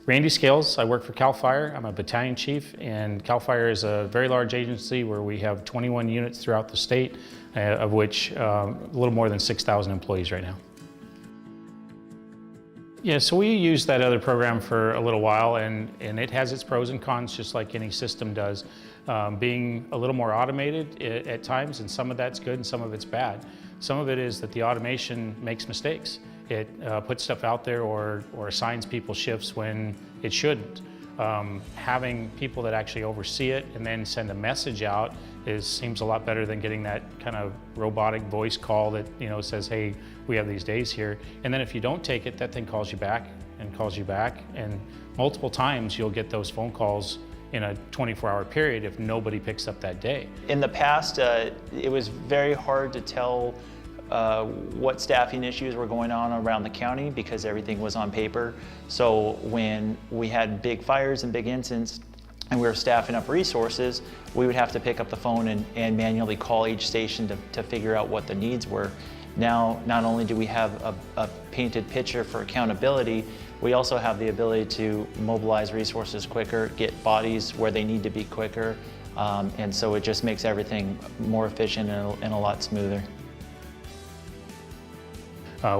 Randy Scales, I work for CAL FIRE. I'm a battalion chief, and CAL FIRE is a very large agency where we have 21 units throughout the state, of which a little more than 6,000 employees right now. Yeah, so we used that other program for a little while, and it has its pros and cons, just like any system does. Being a little more automated at times, and some of that's good and some of it's bad. Some of it is that the automation makes mistakes. It puts stuff out there or assigns people shifts when it shouldn't. Having people that actually oversee it and then send a message out seems a lot better than getting that kind of robotic voice call that says, hey, we have these days here. And then if you don't take it, that thing calls you back and calls you back. And multiple times you'll get those phone calls in a 24-hour period if nobody picks up that day. In the past, it was very hard to tell what staffing issues were going on around the county because everything was on paper. So when we had big fires and big incidents and we were staffing up resources, we would have to pick up the phone and manually call each station to figure out what the needs were. Now, not only do we have a painted picture for accountability, we also have the ability to mobilize resources quicker, get bodies where they need to be quicker, and so it just makes everything more efficient and a lot smoother.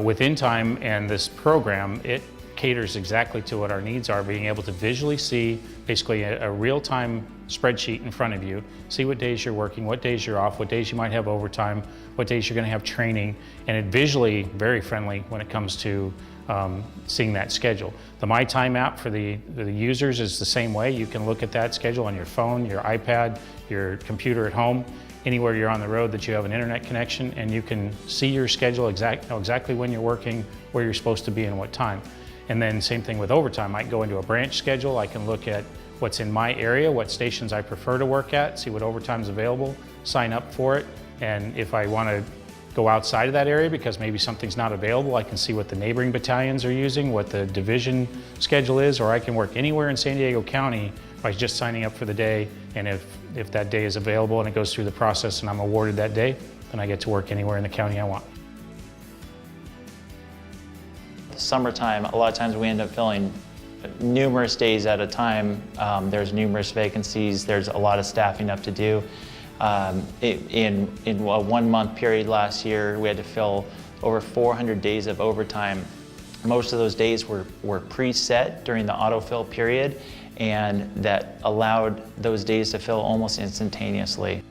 With InTime and this program, it caters exactly to what our needs are, being able to visually see basically a real-time spreadsheet in front of you, see what days you're working, what days you're off, what days you might have overtime, what days you're going to have training, and it visually very friendly when it comes to seeing that schedule. The MyTime app for the users is the same way. You can look at that schedule on your phone, your iPad, your computer at home, anywhere you're on the road that you have an internet connection, and you can see your schedule, exactly when you're working, where you're supposed to be and what time. And then same thing with overtime. I can go into a branch schedule, I can look at what's in my area, what stations I prefer to work at, see what overtime's available, sign up for it, and if I want to go outside of that area because maybe something's not available, I can see what the neighboring battalions are using, what the division schedule is, or I can work anywhere in San Diego County by just signing up for the day, and if that day is available and it goes through the process and I'm awarded that day, then I get to work anywhere in the county I want. Summertime, a lot of times we end up filling numerous days at a time. There's numerous vacancies, there's a lot of staffing up to do. In a 1 month period last year, we had to fill over 400 days of overtime. Most of those days were preset during the autofill period, and that allowed those days to fill almost instantaneously.